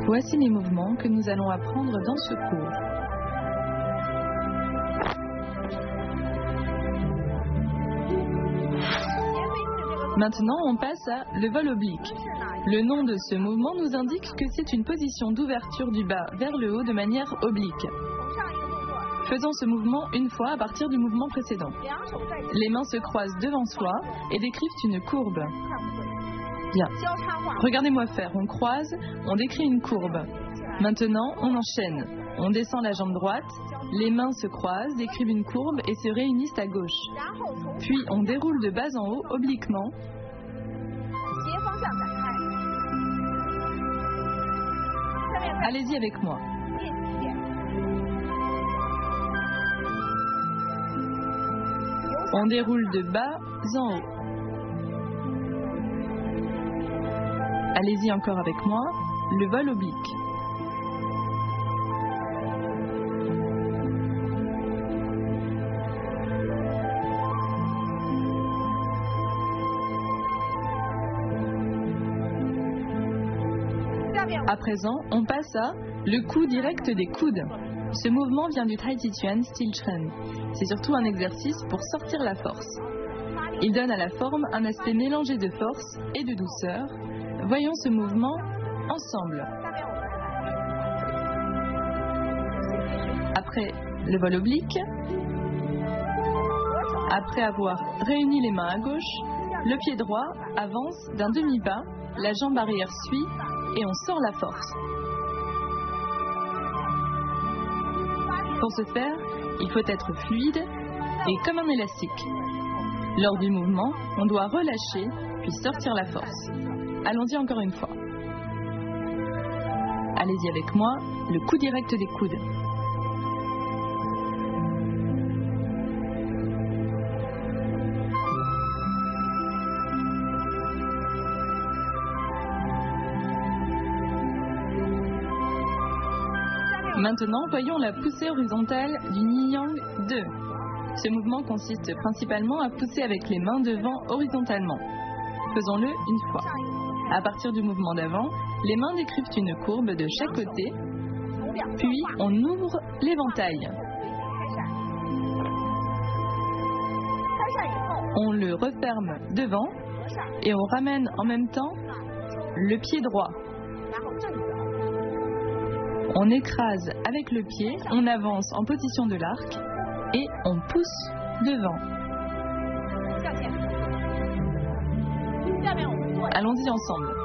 Voici les mouvements que nous allons apprendre dans ce cours. Maintenant, on passe à le vol oblique. Le nom de ce mouvement nous indique que c'est une position d'ouverture du bas vers le haut de manière oblique. Faisons ce mouvement une fois à partir du mouvement précédent. Les mains se croisent devant soi et décrivent une courbe. Bien. Regardez-moi faire. On croise, on décrit une courbe. Maintenant, on enchaîne. On descend la jambe droite, les mains se croisent, décrivent une courbe et se réunissent à gauche. Puis, on déroule de bas en haut, obliquement. Allez-y avec moi. On déroule de bas en haut. Allez-y encore avec moi, le vol oblique. À présent, on passe à le coup direct des coudes. Ce mouvement vient du Tai Chi Chuan Style Chen. C'est surtout un exercice pour sortir la force. Il donne à la forme un aspect mélangé de force et de douceur. Voyons ce mouvement ensemble. Après le vol oblique, après avoir réuni les mains à gauche, le pied droit avance d'un demi-pas, la jambe arrière suit et on sort la force. Pour ce faire, il faut être fluide et comme un élastique. Lors du mouvement, on doit relâcher puis sortir la force. Allons-y encore une fois. Allez-y avec moi, le coup direct des coudes. Maintenant, voyons la poussée horizontale du Yin Yang 2. Ce mouvement consiste principalement à pousser avec les mains devant horizontalement. Faisons-le une fois. À partir du mouvement d'avant, les mains décrivent une courbe de chaque côté, puis on ouvre l'éventail. On le referme devant et on ramène en même temps le pied droit. On écrase avec le pied, on avance en position de l'arc et on pousse devant. Allons-y ensemble.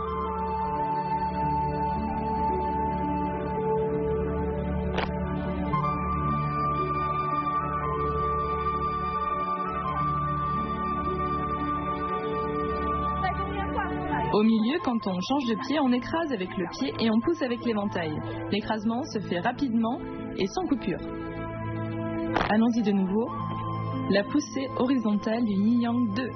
Au milieu, quand on change de pied, on écrase avec le pied et on pousse avec l'éventail. L'écrasement se fait rapidement et sans coupure. Allons-y de nouveau. La poussée horizontale du Yin Yang 2.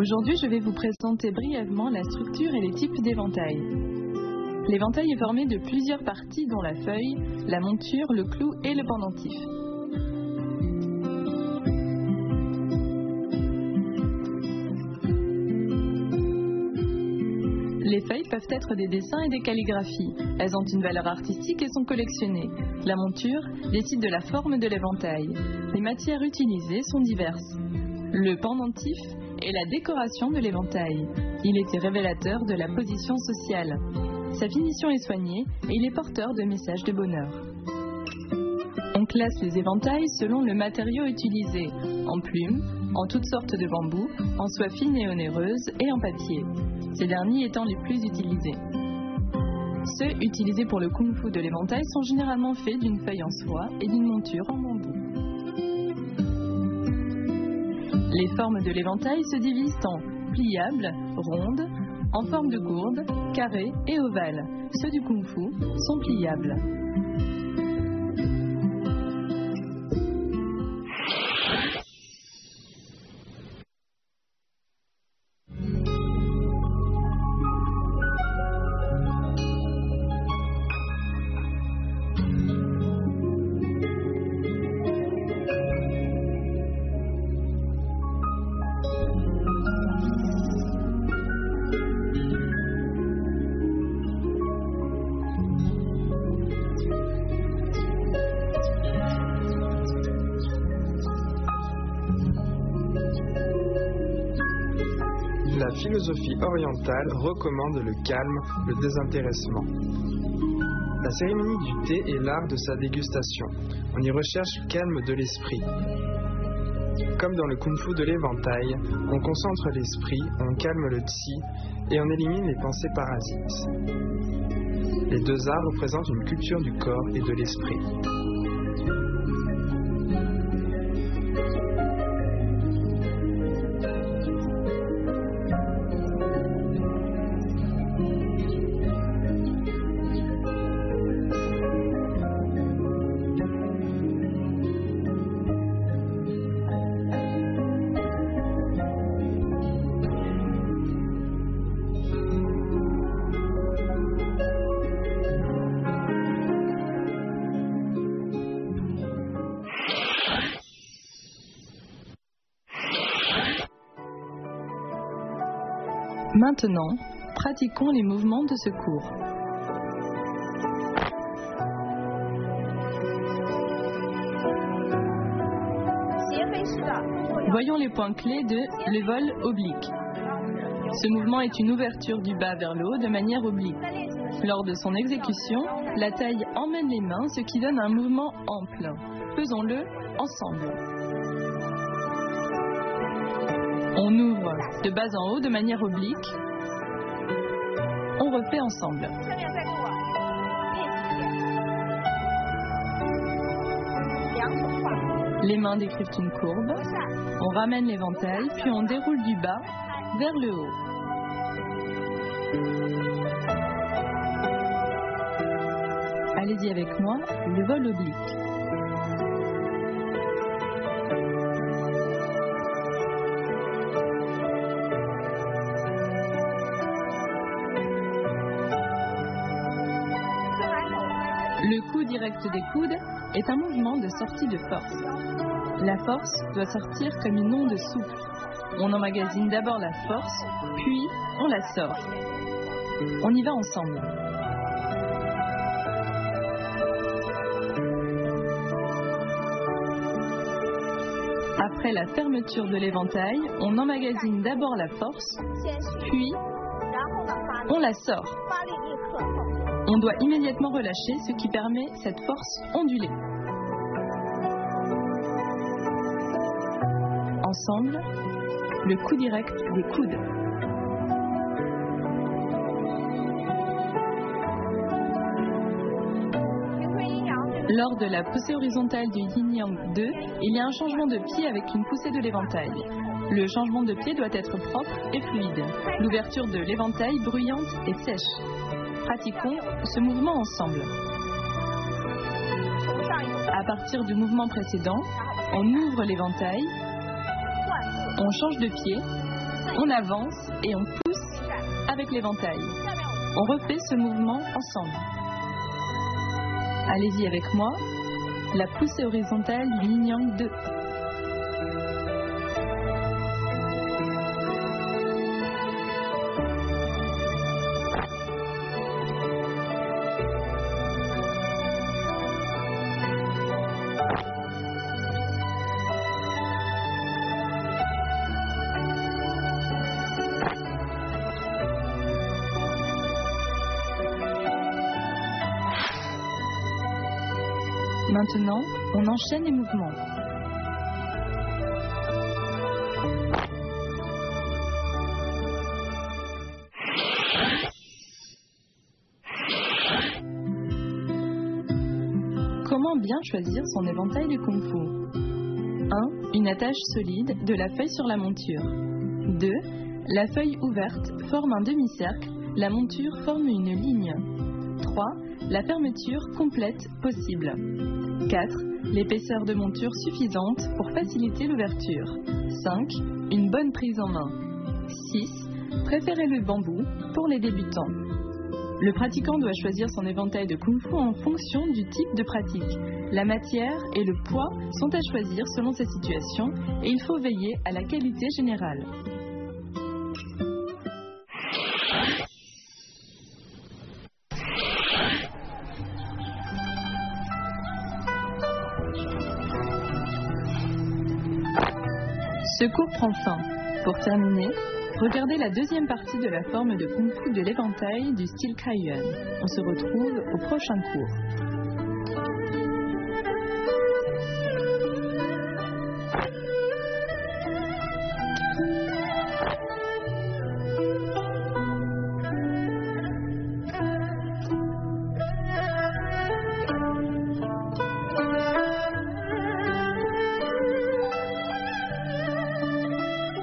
Aujourd'hui, je vais vous présenter brièvement la structure et les types d'éventail. L'éventail est formé de plusieurs parties dont la feuille, la monture, le clou et le pendentif. Les feuilles peuvent être des dessins et des calligraphies. Elles ont une valeur artistique et sont collectionnées. La monture décide de la forme de l'éventail. Les matières utilisées sont diverses. Le pendentif est la décoration de l'éventail. Il était révélateur de la position sociale. Sa finition est soignée et il est porteur de messages de bonheur. On classe les éventails selon le matériau utilisé, en plumes, en toutes sortes de bambous, en soie fine et onéreuse et en papier, ces derniers étant les plus utilisés. Ceux utilisés pour le kung-fu de l'éventail sont généralement faits d'une feuille en soie et d'une monture en bambou. Les formes de l'éventail se divisent en pliables, rondes, en forme de gourde, carrées et ovales. Ceux du kung-fu sont pliables. la philosophie orientale recommande le calme, le désintéressement. La cérémonie du thé est l'art de sa dégustation. On y recherche le calme de l'esprit. Comme dans le kung-fu de l'éventail, on concentre l'esprit, on calme le qi et on élimine les pensées parasites. Les deux arts représentent une culture du corps et de l'esprit. Maintenant, pratiquons les mouvements de ce cours. Voyons les points clés de le vol oblique. Ce mouvement est une ouverture du bas vers le haut de manière oblique. Lors de son exécution, la taille emmène les mains, ce qui donne un mouvement ample. Faisons-le ensemble. On ouvre de bas en haut de manière oblique. On refait ensemble. Les mains décrivent une courbe. On ramène l'éventail, puis on déroule du bas vers le haut. Allez-y avec moi, le vol oblique. Le coup direct des coudes est un mouvement de sortie de force. La force doit sortir comme une onde souple. On emmagasine d'abord la force, puis on la sort. On y va ensemble. Après la fermeture de l'éventail, on emmagasine d'abord la force, puis on la sort. On doit immédiatement relâcher, ce qui permet cette force ondulée. Ensemble, le coup direct des coudes. Lors de la poussée horizontale du Yin-Yang 2, il y a un changement de pied avec une poussée de l'éventail. Le changement de pied doit être propre et fluide. L'ouverture de l'éventail bruyante et sèche. Pratiquons ce mouvement ensemble. À partir du mouvement précédent, on ouvre l'éventail, on change de pied, on avance et on pousse avec l'éventail. On refait ce mouvement ensemble. Allez-y avec moi, la poussée horizontale du Yin-Yang 2. Maintenant, on enchaîne les mouvements. Comment bien choisir son éventail de kung-fu? 1. Une attache solide de la feuille sur la monture. 2. La feuille ouverte forme un demi-cercle, la monture forme une ligne. 3. La fermeture complète possible. 4. L'épaisseur de monture suffisante pour faciliter l'ouverture. 5. Une bonne prise en main. 6. Préférez le bambou pour les débutants. Le pratiquant doit choisir son éventail de kung-fu en fonction du type de pratique. La matière et le poids sont à choisir selon sa situation et il faut veiller à la qualité générale. Ce cours prend fin. Pour terminer, Regardez la deuxième partie de la forme de Kung Fu de l'éventail du style Kaiyuan. On se retrouve au prochain cours.